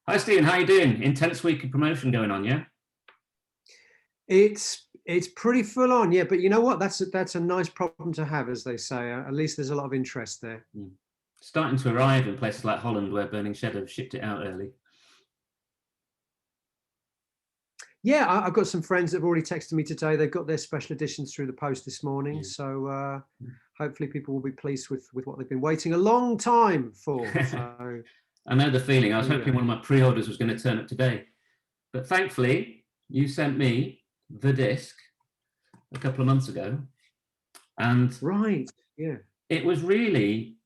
Hi Stephen, how you doing? Intense week of promotion going on, yeah? It's pretty full on, yeah. But you know what? That's a nice problem to have, as they say. At least there's a lot of interest there. Mm. Starting to arrive in places like Holland where Burning Shed have shipped it out early. Yeah, I've got some friends that have already texted me today. They've got their special editions through the post this morning. Yeah. So hopefully people will be pleased with what they've been waiting a long time for. So I know the feeling. I was there you hoping go. one of my pre-orders was going to turn up today. But thankfully, you sent me the disc a couple of months ago. And Right, yeah. it was really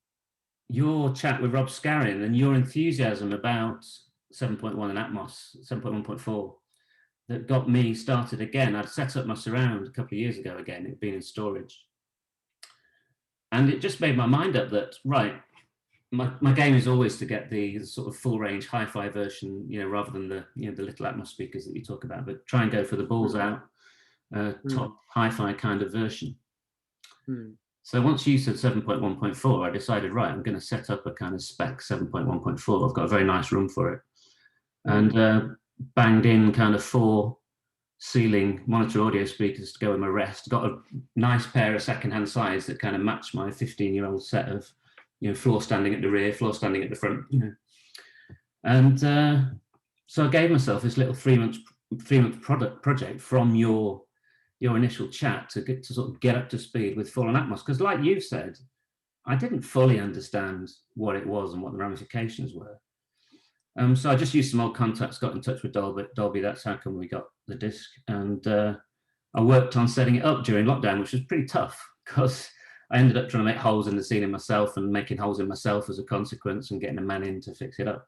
your chat with Rob Scarrin and your enthusiasm about 7.1 and Atmos, 7.1.4, that got me started again. I'd set up my surround a couple of years ago again. It'd been in storage. And it just made my mind up that, right, my game is always to get the sort of full range hi-fi version, rather than the little Atmos speakers that you talk about, but try and go for the balls out top hi-fi kind of version. So once you said 7.1.4, I decided, right, I'm going to set up a kind of spec 7.1.4. I've got a very nice room for it, and banged in kind of 4 ceiling monitor audio speakers to go in my Rest. Got a nice pair of second-hand sides that kind of match my 15-year-old set of, floor standing at the rear, floor standing at the front, And so I gave myself this little 3-month project from your initial chat to sort of get up to speed with full-on Atmos. Because like you've said, I didn't fully understand what it was and what the ramifications were. So I just used some old contacts, got in touch with Dolby. That's how come we got the disc. And I worked on setting it up during lockdown, which was pretty tough because I ended up trying to make holes in the ceiling myself and making holes in myself as a consequence and getting a man in to fix it up.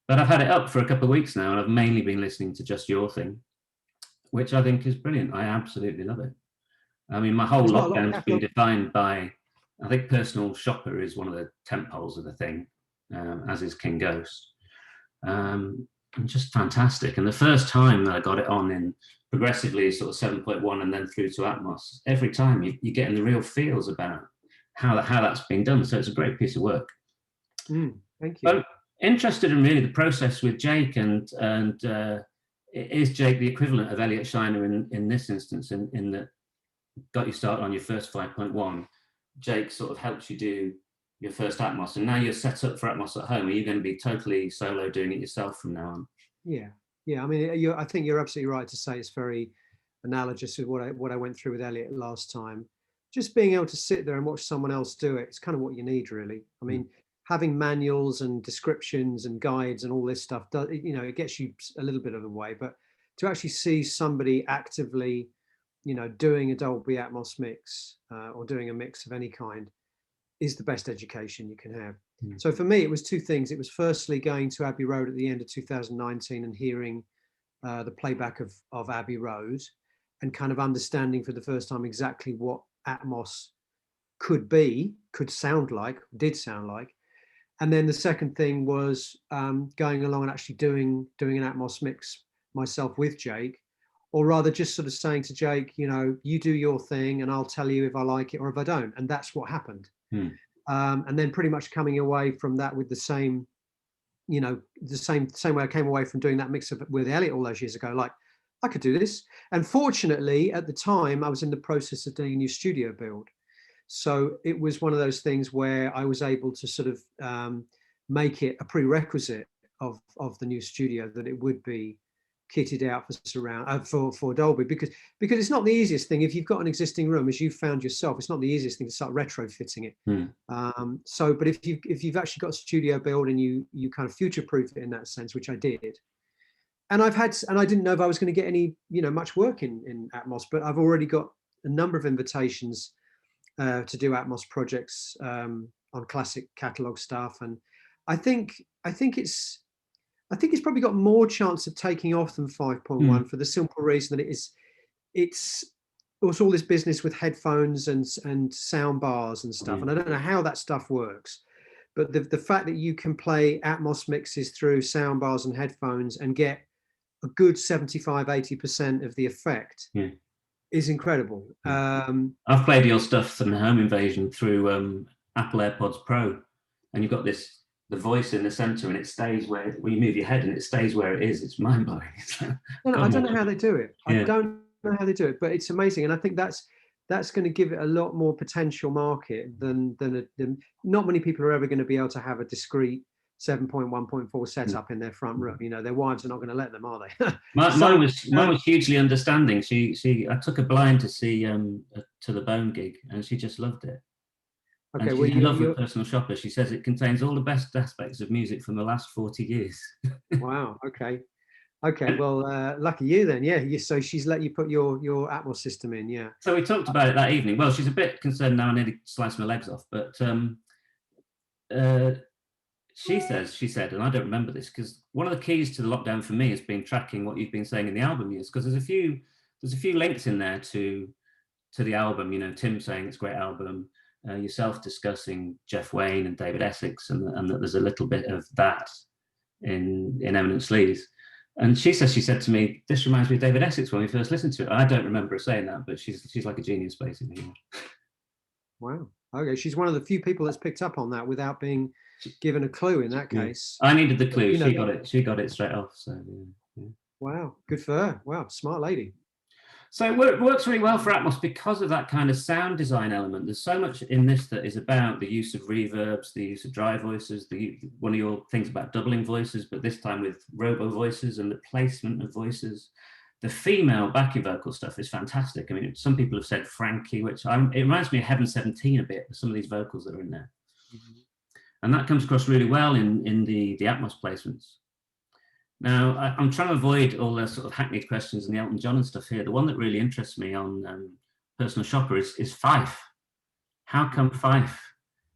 But I've had it up for a couple of weeks now, and I've mainly been listening to just your thing, which I think is brilliant. I absolutely love it. I mean, my whole lockdown's been defined by, I think Personal Shopper is one of the tent poles of the thing, as is King Ghost. And just fantastic. And the first time that I got it on in progressively sort of 7.1 and then through to Atmos, every time you're getting the real feels about how that's been done. So it's a great piece of work. Thank you. I'm interested in really the process with Jake, and is Jake the equivalent of Elliot Shiner in this instance, in that got you started on your first 5.1? Jake sort of helps you do your first Atmos, and now you're set up for Atmos at home. Are you going to be totally solo doing it yourself from now on? Yeah. I mean, I think you're absolutely right to say it's very analogous with what I went through with Elliot last time. Just being able to sit there and watch someone else do it, it's kind of what you need, really. I mean, having manuals and descriptions and guides and all this stuff, it gets you a little bit of the way. But to actually see somebody actively, doing a Dolby Atmos mix or doing a mix of any kind is the best education you can have. So for me, it was 2 things. It was firstly going to Abbey Road at the end of 2019 and hearing the playback of Abbey Road and kind of understanding for the first time exactly what Atmos could sound like, did sound like. And then the second thing was going along and actually doing an Atmos mix myself with Jake, or rather just sort of saying to Jake, you do your thing and I'll tell you if I like it or if I don't. And that's what happened. And then pretty much coming away from that with the same way I came away from doing that mix with Elliot all those years ago, like, I could do this. And fortunately, at the time, I was in the process of doing a new studio build. So it was one of those things where I was able to sort of make it a prerequisite of the new studio that it would be kitted out for surround for Dolby, because it's not the easiest thing. If you've got an existing room, as you've found yourself, it's not the easiest thing to start retrofitting it. But if you've actually got a studio build and you kind of future-proof it in that sense, which I did, and I didn't know if I was going to get any much work in Atmos, but I've already got a number of invitations to do Atmos projects on classic catalog stuff, and I think it's probably got more chance of taking off than 5.1 for the simple reason that it's all this business with headphones and sound bars and stuff, and I don't know how that stuff works, but the fact that you can play Atmos mixes through sound bars and headphones and get a good 75-80% of the effect is incredible. I've played your stuff and Home Invasion through Apple AirPods Pro, and you've got this the voice in the center, and it stays where you move your head and it stays where it is. It's mind blowing. I don't know how they do it. I Yeah. don't know how they do it, but it's amazing. And I think that's going to give it a lot more potential market than not many people are ever going to be able to have a discrete 7.1.4 setup in their front room. You know, their wives are not going to let them, are they? Mine was hugely understanding. I took her blind to see To the Bone gig, and she just loved it. Okay, and well, she's in love with Personal Shopper. She says it contains all the best aspects of music from the last 40 years. Wow. Okay. Well, lucky you then. Yeah. So she's let you put your Atmos system in. Yeah. So we talked about it that evening. Well, she's a bit concerned now. I nearly sliced my legs off, but she said, and I don't remember this, because one of the keys to the lockdown for me has been tracking what you've been saying in the album years, because there's a few links in there to the album. You know, Tim saying it's a great album, yourself discussing Jeff Wayne and David Essex, and that there's a little bit of that in Eminent Sleaze. And she said to me, "This reminds me of David Essex when we first listened to it." I don't remember her saying that, but she's like a genius, basically. Wow. Okay, she's one of the few people that's picked up on that without being given a clue. In that case, I needed the clue. She got it straight off. So yeah. Wow, good for her. Wow, smart lady. So it works really well for Atmos because of that kind of sound design element. There's so much in this that is about the use of reverbs, the use of dry voices, one of your things about doubling voices, but this time with robo voices and the placement of voices. The female backing vocal stuff is fantastic. I mean, some people have said Frankie, it reminds me of Heaven 17 a bit, some of these vocals that are in there. Mm-hmm. And that comes across really well in the Atmos placements. Now, I'm trying to avoid all the sort of hackneyed questions and the Elton John and stuff here. The one that really interests me on Personal Shopper is Fife. How come Fife?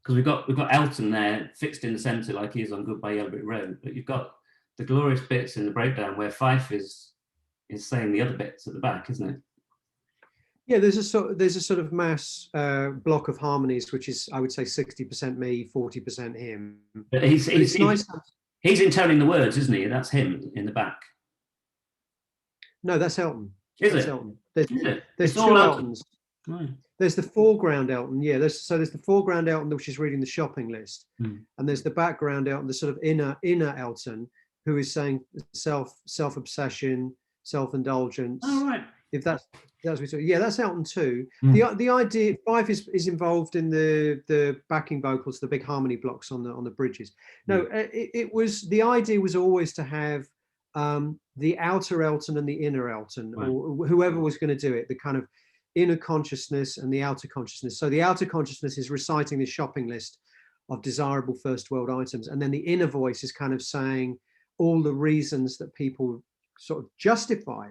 Because we've got Elton there fixed in the centre like he is on Goodbye Yellow Brick Road, but you've got the glorious bits in the breakdown where Fife is saying the other bits at the back, isn't it? Yeah, there's a sort of mass block of harmonies, which is, I would say, 60% me, 40% him. But it's nice. He's intoning the words, isn't he? That's him in the back. No, that's Elton. Is Elton. There's two Eltons. Right. There's the foreground Elton, yeah. There's the foreground Elton, which is reading the shopping list, and there's the background Elton, the sort of inner Elton, who is saying self-obsession, self-indulgence. Oh, right. If that's yeah, that's Elton too. The idea, Fife is involved in the backing vocals, the big harmony blocks on the bridges. No, it was, the idea was always to have the outer Elton and the inner Elton, right, or whoever was going to do it, the kind of inner consciousness and the outer consciousness. So the outer consciousness is reciting the shopping list of desirable first world items, and then the inner voice is kind of saying all the reasons that people sort of justify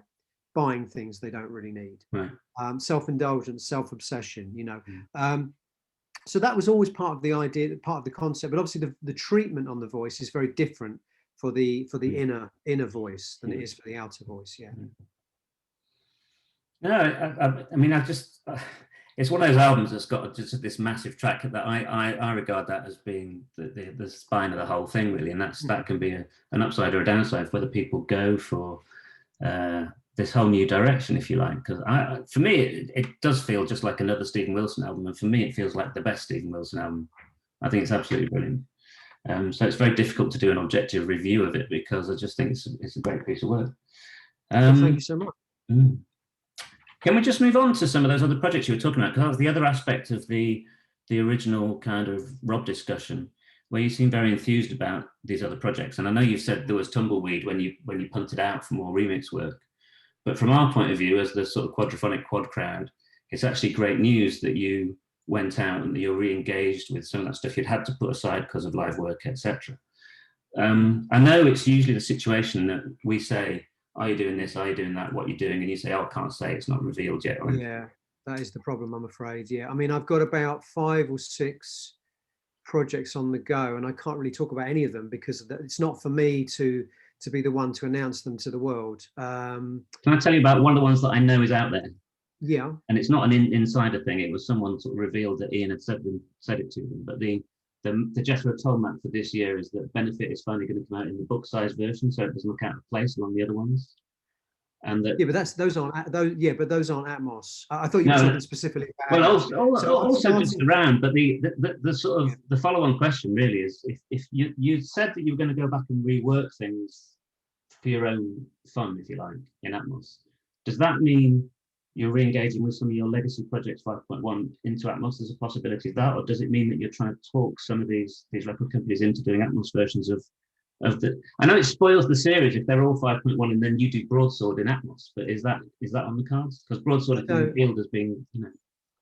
buying things they don't really need. Right. Self-indulgence, self-obsession, you know. So that was always part of the idea, part of the concept, but obviously the treatment on the voice is very different for the inner voice than it is for the outer voice. Yeah. No, I mean, it's one of those albums that's got just this massive track that I regard that as being the spine of the whole thing, really, and that can be an upside or a downside, whether people go for this whole new direction, if you like. Because for me, it does feel just like another Steven Wilson album, and for me, it feels like the best Steven Wilson album. I think it's absolutely brilliant. So it's very difficult to do an objective review of it because I just think it's a great piece of work. Well, thank you so much. Can we just move on to some of those other projects you were talking about? Because that was the other aspect of the original kind of Rob discussion, where you seem very enthused about these other projects. And I know you said there was Tumbleweed when you punted out for more remix work. But from our point of view, as the sort of quadraphonic quad crowd, it's actually great news that you went out and that you're re-engaged with some of that stuff you'd had to put aside because of live work, etc. I know it's usually the situation that we say, are you doing this? Are you doing that? What are you doing? And you say, oh, I can't say, it's not revealed yet. Right? Yeah, that is the problem, I'm afraid. Yeah, I mean, I've got about 5 or 6 projects on the go, and I can't really talk about any of them because it's not for me to be the one to announce them to the world. Can I tell you about one of the ones that I know is out there? Yeah. And it's not an insider thing. It was someone sort of revealed that Ian had said it to them. But the Jethro Tull map for this year is that Benefit is finally going to come out in the book size version, so it doesn't look out of place along the other ones. and that. Yeah, but those aren't those. Yeah, but those aren't Atmos. I thought you were No, talking specifically about well, Atmos. So also just answering, around, but the sort of yeah. the follow-on question really is, if you said that you were going to go back and rework things for your own fun, if you like, in Atmos, does that mean you're re-engaging with some of your legacy projects 5.1 into Atmos as a possibility of that, or does it mean that you're trying to talk some of these record companies into doing Atmos versions of the? I know it spoils the series if they're all 5.1 and then you do Broadsword in Atmos, but is that on the cards? Because Broadsword is being billed as being,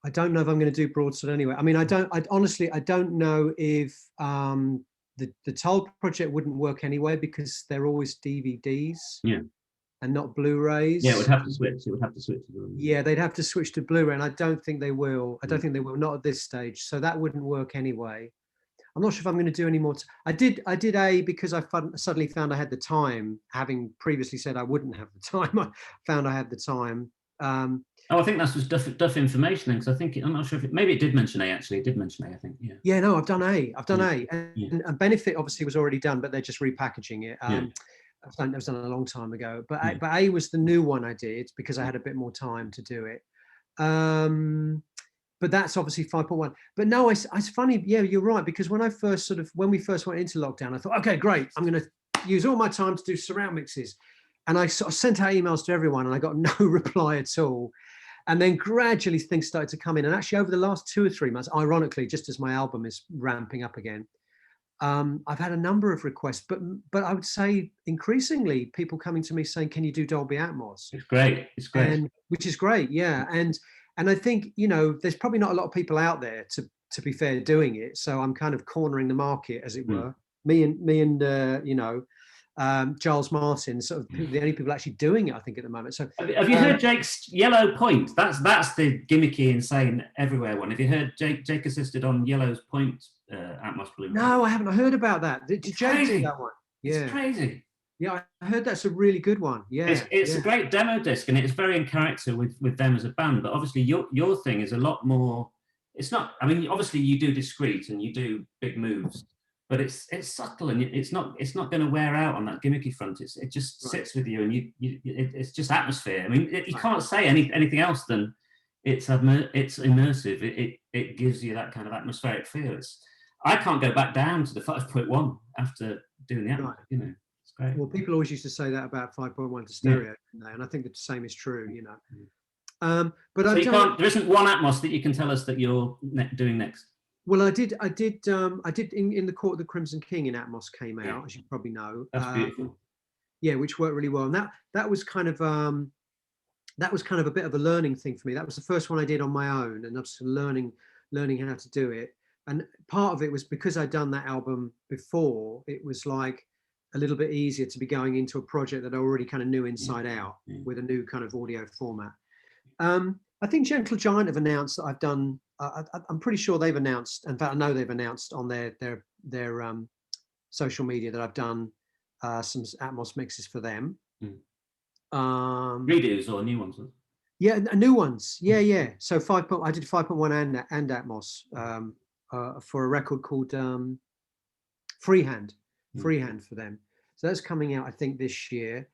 I don't know if I'm going to do Broadsword anyway. I mean, I honestly don't know if the Toll project wouldn't work anyway, because they're always DVDs. Yeah. And not Blu-rays. Yeah, it would have to switch. Yeah, they'd have to switch to Blu-ray, and I don't think they will. I don't think they will, not at this stage. So that wouldn't work anyway. I'm not sure if I'm going to do any more. I did A, because I suddenly found I had the time, having previously said I wouldn't have the time. I found I had the time. I think that's just Duff information, because I think I'm not sure if maybe it did mention A. Actually, it did mention A. I think. Yeah. Yeah, no, I've done A. And Benefit obviously was already done, but they're just repackaging it. That was done a long time ago, but A was the new one I did because I had a bit more time to do it. But that's obviously 5.1. But no, it's funny. Yeah, you're right, because when we first went into lockdown, I thought, okay, great, I'm going to use all my time to do surround mixes, and I sort of sent out emails to everyone, and I got no reply at all. And then gradually things started to come in, and actually over the last 2 or 3 months, ironically, just as my album is ramping up again, I've had a number of requests, but I would say increasingly people coming to me saying, "Can you do Dolby Atmos?" It's great. Which is great, yeah. And I think, there's probably not a lot of people out there, to be fair, doing it. So I'm kind of cornering the market, as it were. Me and Giles Martin, sort of the only people actually doing it, I think, at the moment. So have you heard Jake's Yellow Point? That's the gimmicky, insane everywhere one. Have you heard Jake assisted on Yellow's Point Atmos Blu-ray? No, I haven't heard about that. Did Jake do that one? Yeah, it's crazy. Yeah, I heard that's a really good one. Yeah, it's a great demo disc, and it's very in character with them as a band. But obviously, your thing is a lot more. It's not. I mean, obviously, you do discreet and you do big moves, but it's subtle, and it's not going to wear out on that gimmicky front. It just sits with you, and it's just atmosphere. I mean, you can't say anything else than it's immersive. It gives you that kind of atmospheric feel. I can't go back down to the 5.1 after doing the Atmos. It's great. Well, people always used to say that about 5.1 to stereo, and I think the same is true. But so there isn't one Atmos that you can tell us that you're doing next. Well, I did in the Court of the Crimson King in Atmos came out, as you probably know. That's beautiful. Yeah, which worked really well, and that was kind of a bit of a learning thing for me. That was the first one I did on my own, and I was learning how to do it. And part of it was because I'd done that album before, it was like a little bit easier to be going into a project that I already kind of knew inside out with a new kind of audio format. I think Gentle Giant have announced that I've done, I'm pretty sure they've announced, in fact, I know they've announced on their social media that I've done some Atmos mixes for them. Redos or new ones? Yeah, new ones. Yeah. So I did 5.1 and Atmos for a record called Freehand for them. So that's coming out, I think, this year.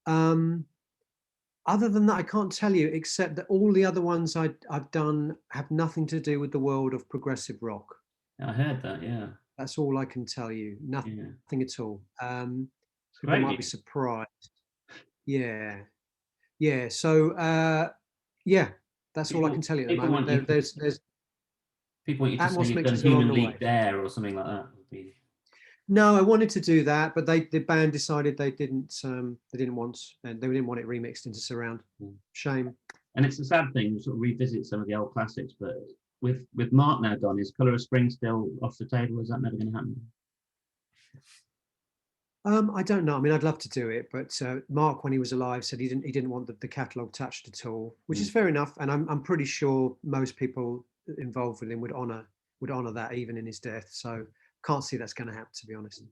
Other than that, I can't tell you, except that all the other ones I've done have nothing to do with the world of progressive rock. I heard that, yeah. That's all I can tell you. Nothing at all. People might be surprised. Yeah. So that's all I can tell you at the moment. There's people want you to say you've done Human League Dare or something like that. No, I wanted to do that, but the band decided they didn't want, and they didn't want it remixed into surround. Shame. And it's a sad thing to sort of revisit some of the old classics, but with Mark now gone, is Colour of Spring still off the table? Is that never going to happen? I don't know. I mean, I'd love to do it, but Mark, when he was alive, said he didn't want the catalogue touched at all, which is fair enough. And I'm pretty sure most people involved with him would honour that even in his death. So can't see that's going to happen, to be honest.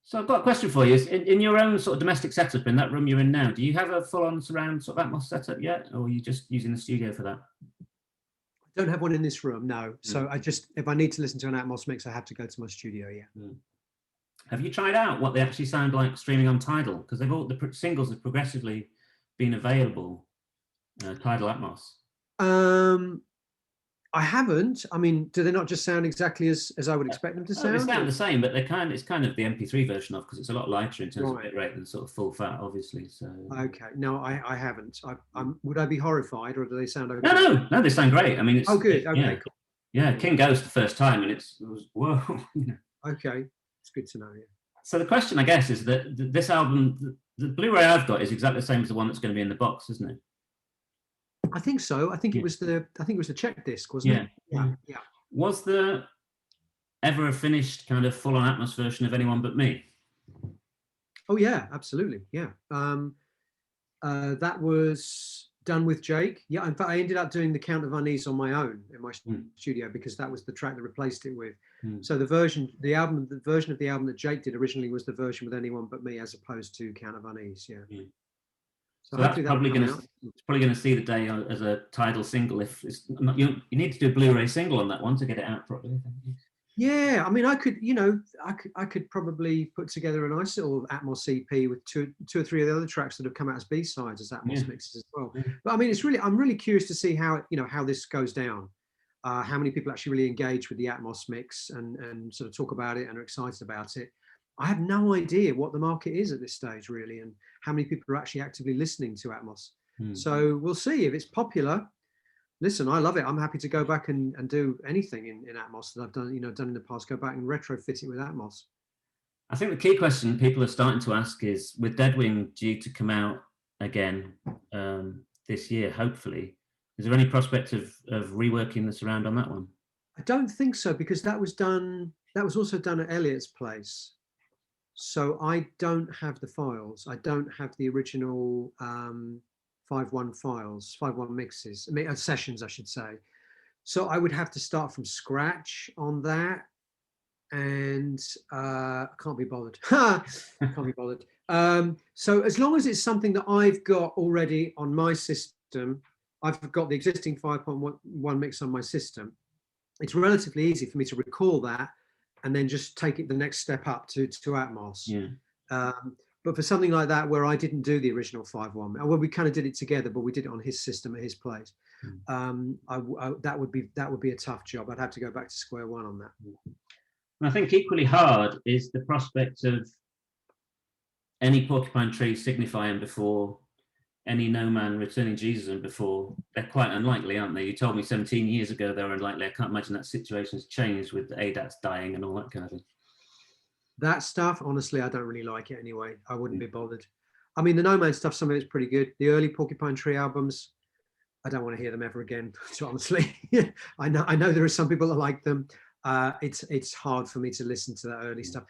So I've got a question for you. In your own sort of domestic setup, in that room you're in now, do you have a full-on surround sort of Atmos setup yet, or are you just using the studio for that? I don't have one in this room, no. So if I need to listen to an Atmos mix, I have to go to my studio, yeah. Have you tried out what they actually sound like streaming on Tidal? Because the singles have progressively been available, Tidal Atmos. I haven't. I mean, do they not just sound exactly as I would expect them to sound? They sound the same, but it's kind of the MP3 version of, because it's a lot lighter in terms of bit rate than sort of full fat, obviously. So okay, no, I haven't. Would I be horrified, or do they sound okay? No, they sound great. I mean, it's good. Okay, cool. Yeah, King Ghost the first time, and it was whoa. Okay, it's good to know. Yeah. So the question, I guess, is that this album, the Blu-ray I've got, is exactly the same as the one that's going to be in the box, isn't it? I think so. I think it was the check disc, wasn't it? Yeah. Was there ever a finished kind of full-on Atmos version of Anyone But Me? Oh yeah, absolutely. Yeah. That was done with Jake. Yeah, in fact, I ended up doing the Count of Unease on my own in my studio, because that was the track that replaced it with. So the version of the album that Jake did originally was the version with Anyone But Me, as opposed to Count of Unease. Yeah. So that's probably going to see the day as a Tidal single. If it's not, you need to do a Blu-ray single on that one to get it out properly. Yeah, I mean, I could probably put together a nice little Atmos EP with two or three of the other tracks that have come out as B-sides as Atmos mixes as well. But I mean, I'm really curious to see how this goes down. How many people actually really engage with the Atmos mix and sort of talk about it and are excited about it. I have no idea what the market is at this stage, really, and how many people are actually actively listening to Atmos. So we'll see if it's popular. Listen, I love it. I'm happy to go back and do anything in Atmos that I've done in the past. Go back and retrofit it with Atmos. I think the key question people are starting to ask is, with Deadwing due to come out again this year, hopefully, is there any prospect of reworking the surround on that one? I don't think so, because that was also done at Elliot's place. So I don't have the files. I don't have the original 5.1 files, 5.1 mixes, sessions, I should say. So I would have to start from scratch on that, and I can't be bothered. Can't be bothered. So as long as it's something that I've got already on my system, I've got the existing 5.1 mix on my system, it's relatively easy for me to recall that and then just take it the next step up to Atmos. But for something like that, where I didn't do the original 5.1, well, we kind of did it together, but we did it on his system at his place. That would be a tough job. I'd have to go back to square one on that. And I think equally hard is the prospect of any Porcupine Tree signifying before, any No Man Returning Jesus and before. They're quite unlikely, aren't they? You told me 17 years ago they were unlikely. I can't imagine that situation's changed with the ADATs dying and all that kind of thing. That stuff, honestly, I don't really like it anyway. I wouldn't be bothered. I mean, the No Man stuff, some of it's pretty good. The early Porcupine Tree albums, I don't want to hear them ever again, honestly. I know there are some people that like them. It's hard for me to listen to that early stuff.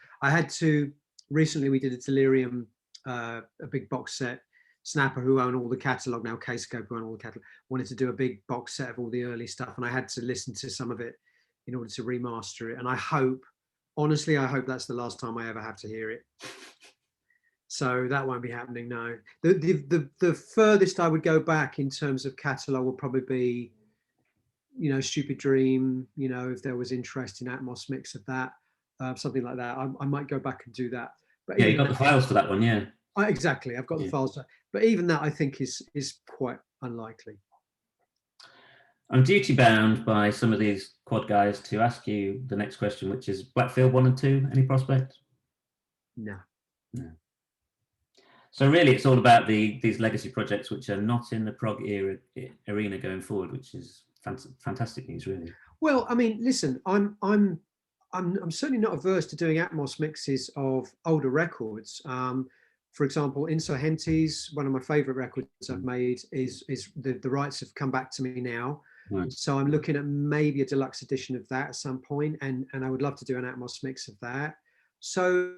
Recently we did a Delirium, a big box set. Snapper, who own all the catalogue now, Kscope, who own all the catalogue, wanted to do a big box set of all the early stuff, and I had to listen to some of it in order to remaster it. And I hope that's the last time I ever have to hear it. So that won't be happening, no. The furthest I would go back in terms of catalogue will probably be, Stupid Dream, if there was interest in Atmos mix of that, something like that. I might go back and do that. But yeah, you got the files for that one, yeah. Exactly, I've got the files, but even that I think is quite unlikely. I'm duty bound by some of these quad guys to ask you the next question, which is Blackfield 1 and 2, any prospect? No. So really it's all about these legacy projects which are not in the prog arena going forward, which is fantastic news, really. Well, I mean, listen, I'm certainly not averse to doing Atmos mixes of older records. For example, Insurgentes, one of my favorite records I've made, is the rights have come back to me now. Right. So I'm looking at maybe a deluxe edition of that at some point, and I would love to do an Atmos mix of that. So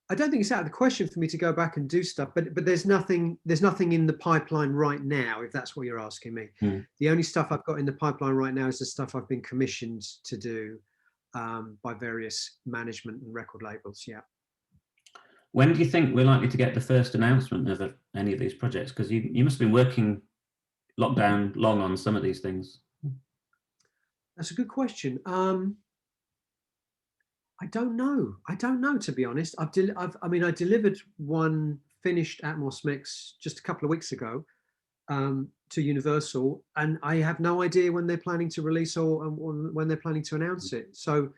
I don't think it's out of the question for me to go back and do stuff, but there's nothing in the pipeline right now, if that's what you're asking me. The only stuff I've got in the pipeline right now is the stuff I've been commissioned to do by various management and record labels. Yeah. When do you think we're likely to get the first announcement of any of these projects? Because you must have been working lockdown long on some of these things. That's a good question. I don't know. I don't know, to be honest. I mean, I delivered one finished Atmos mix just a couple of weeks ago to Universal, and I have no idea when they're planning to release or when they're planning to announce it. So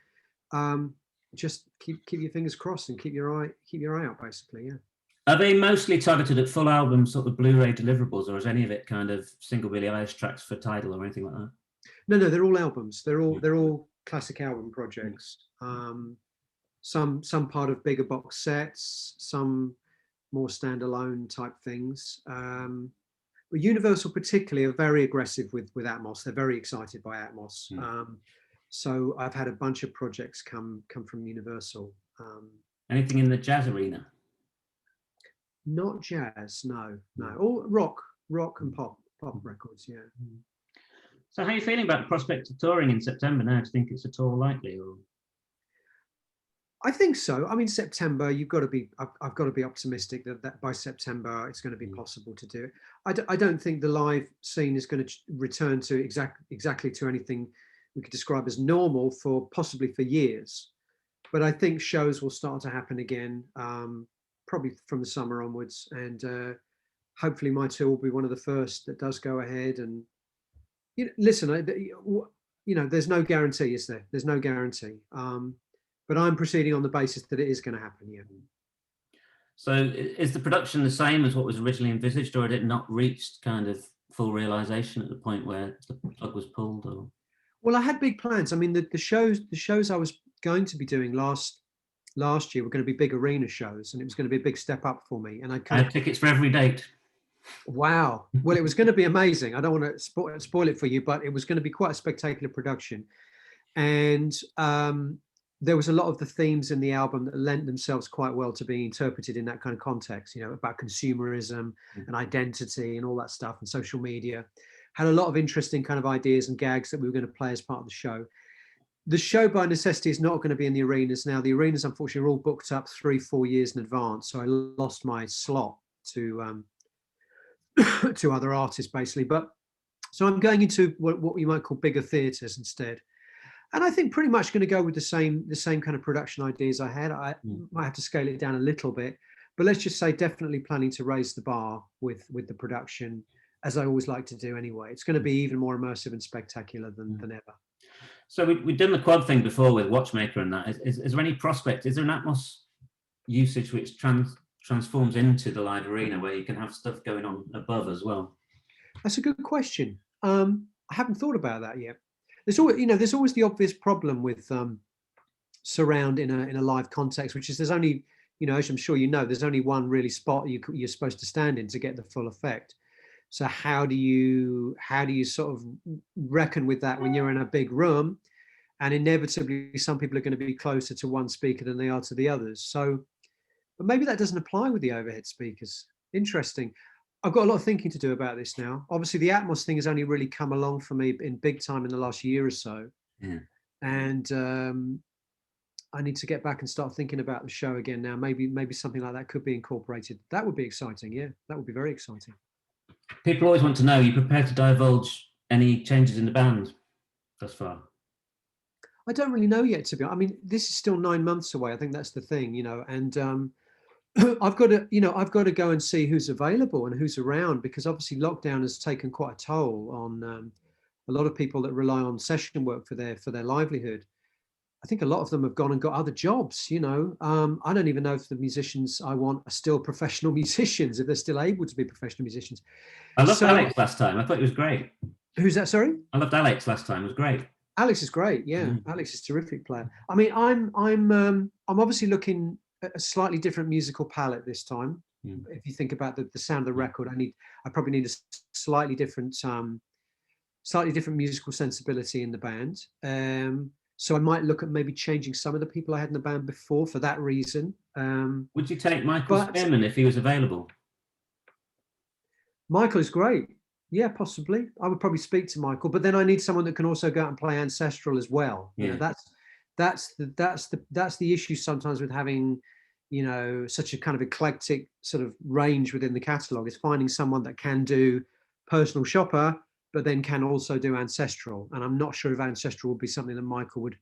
um, just keep your fingers crossed and keep your eye out, basically. Yeah. Are they mostly targeted at full album sort of Blu-ray deliverables, or is any of it kind of single Billie Eilish tracks for Tidal or anything like that? No, they're all albums. They're all classic album projects. Some part of bigger box sets, some more standalone type things. But Universal particularly are very aggressive with Atmos. They're very excited by Atmos. So I've had a bunch of projects come from Universal. Anything in the jazz arena? Not jazz, no. All rock and pop records, yeah. So how are you feeling about the prospect of touring in September now? Do you think it's at all likely? Or? I think so. I mean, September, you've got to be. I've got to be optimistic that by September it's going to be possible to do it. I don't think the live scene is going to return to exactly to anything we could describe as normal for possibly for years. But I think shows will start to happen again, probably from the summer onwards, and hopefully my tour will be one of the first that does go ahead. And listen, there's no guarantee, is there? There's no guarantee. But I'm proceeding on the basis that it is going to happen, yeah. So is the production the same as what was originally envisaged, or had it not reached kind of full realization at the point where the plug was pulled? Or? Well, I had big plans. I mean, the shows I was going to be doing last year were going to be big arena shows, and it was going to be a big step up for me. And I had tickets for every date. Wow. Well, it was going to be amazing. I don't want to spoil it for you, but it was going to be quite a spectacular production. And there was a lot of the themes in the album that lent themselves quite well to being interpreted in that kind of context, about consumerism and identity and all that stuff, and social media. Had a lot of interesting kind of ideas and gags that we were going to play as part of the show. The show by necessity is not going to be in the arenas now. The arenas, unfortunately, are all booked up 3-4 years in advance. So I lost my slot to to other artists, basically. But so I'm going into what you might call bigger theatres instead. And I think pretty much going to go with the same kind of production ideas I had. I might have to scale it down a little bit, but let's just say definitely planning to raise the bar with the production, as I always like to do anyway. It's going to be even more immersive and spectacular than ever. So we've done the quad thing before with Watchmaker and that. Is there any prospect? Is there an Atmos usage which transforms into the live arena where you can have stuff going on above as well? That's a good question. I haven't thought about that yet. There's always the obvious problem with surround in a live context, which is there's only, as I'm sure there's only one really spot you're supposed to stand in to get the full effect. So how do you sort of reckon with that when you're in a big room, and inevitably some people are going to be closer to one speaker than they are to the others. So, but maybe that doesn't apply with the overhead speakers. Interesting. I've got a lot of thinking to do about this now. Obviously, the Atmos thing has only really come along for me in big time in the last year or so. Yeah. And I need to get back and start thinking about the show again now. Maybe something like that could be incorporated. That would be exciting. Yeah, that would be very exciting. People always want to know, are you prepared to divulge any changes in the band thus far? I don't really know yet, to be honest. I mean, this is still 9 months away. I think that's the thing, and I've got to go and see who's available and who's around, because obviously lockdown has taken quite a toll on a lot of people that rely on session work for their livelihood. I think a lot of them have gone and got other jobs. I don't even know if the musicians I want are still professional musicians, if they're still able to be professional musicians. I loved Alex last time. I thought he was great. Who's that? Sorry? I loved Alex last time. It was great. Alex is great. Yeah, Alex is a terrific player. I mean, I'm obviously looking at a slightly different musical palette this time. If you think about the sound of the record, I probably need a slightly different musical sensibility in the band. So I might look at maybe changing some of the people I had in the band before for that reason. Would you take Michael Spearman if he was available? Michael is great. Yeah, possibly. I would probably speak to Michael, but then I need someone that can also go out and play Ancestral as well. Yeah. That's the issue sometimes with having, such a kind of eclectic sort of range within the catalogue, is finding someone that can do Personal Shopper, but then can also do Ancestral. And I'm not sure if Ancestral would be something that Michael would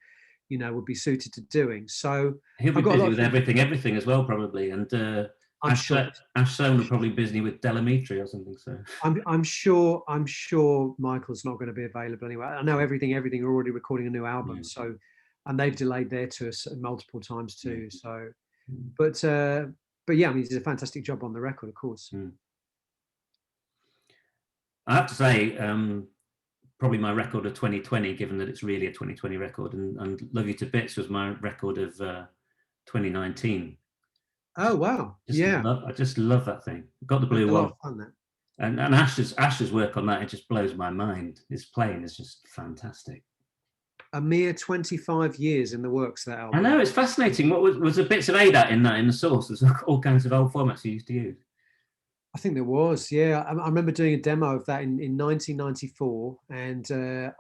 would be suited to doing. So He'll be I've got a busy lot with of everything as well, probably. And I'm sure. Ash Sloan will probably be busy with Delamitri or something. So I'm sure Michael's not going to be available anyway. I know everything are already recording a new album, Yeah. so, and they've delayed their tour multiple times too. Yeah. So, Mm. but yeah, I mean, he did a fantastic job on the record, of course. I have to say, probably my record of 2020, given that it's really a 2020 record, and Love You to Bits was my record of 2019. Oh wow, yeah, I just love that thing. Got the that's blue a lot one, of fun. That and Ash's work on that, it just blows my mind. His playing is just fantastic. a mere 25 years in the works, that album. I know, it's fascinating. What was the bits of ADAT in the source? There's all kinds of old formats he used to use. I think there was, yeah. I remember doing a demo of that in 1994, and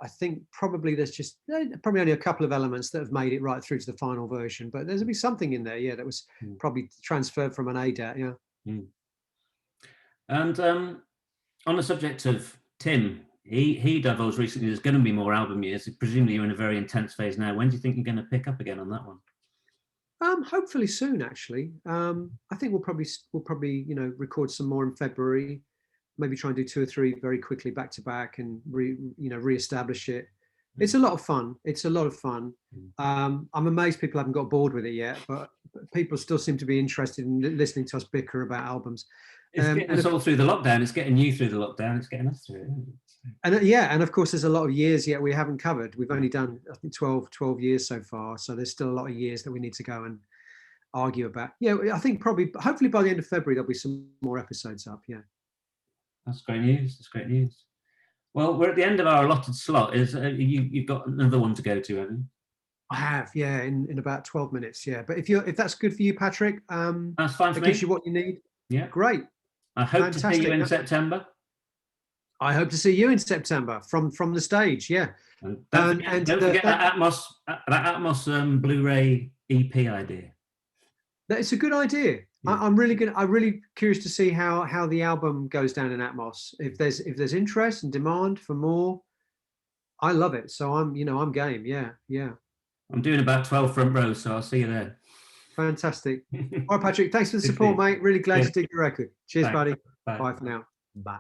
I think probably there's just probably only a couple of elements that have made it right through to the final version, but there's be something in there, yeah, that was probably transferred from an ADAT, yeah. And on the subject of Tim, he divulged recently there's going to be more album years. Presumably you're in a very intense phase now. When do you think you're going to pick up again on that one? Hopefully soon, actually. I think we'll probably record some more in February. Maybe try and do 2 or 3 very quickly back to back and re-establish it. It's a lot of fun. I'm amazed people haven't got bored with it yet, but people still seem to be interested in listening to us bicker about albums. It's getting us all through the lockdown. It's getting you through the lockdown. It's getting us through it. And of course, there's a lot of years yet we haven't covered. We've only done, I think, 12 years so far. So there's still a lot of years that we need to go and argue about. Yeah, I think hopefully by the end of February, there'll be some more episodes up. Yeah. That's great news. Well, we're at the end of our allotted slot. You've got another one to go to, haven't you? I have, yeah, in about 12 minutes, yeah. But if that's good for you, Patrick, that's fine for me. It gives you what you need. Yeah, great. I hope to see you in September. I hope to see you in September from the stage. Yeah. And don't forget that Atmos Blu-ray EP idea. It's a good idea. Yeah. I'm really curious to see how the album goes down in Atmos. If there's interest and demand for more, I love it. So I'm game. Yeah. I'm doing about 12 front rows, so I'll see you there. Fantastic. All right, Patrick. Thanks for the support, mate. Really glad to dig the record. Cheers, buddy. Bye for now. Bye.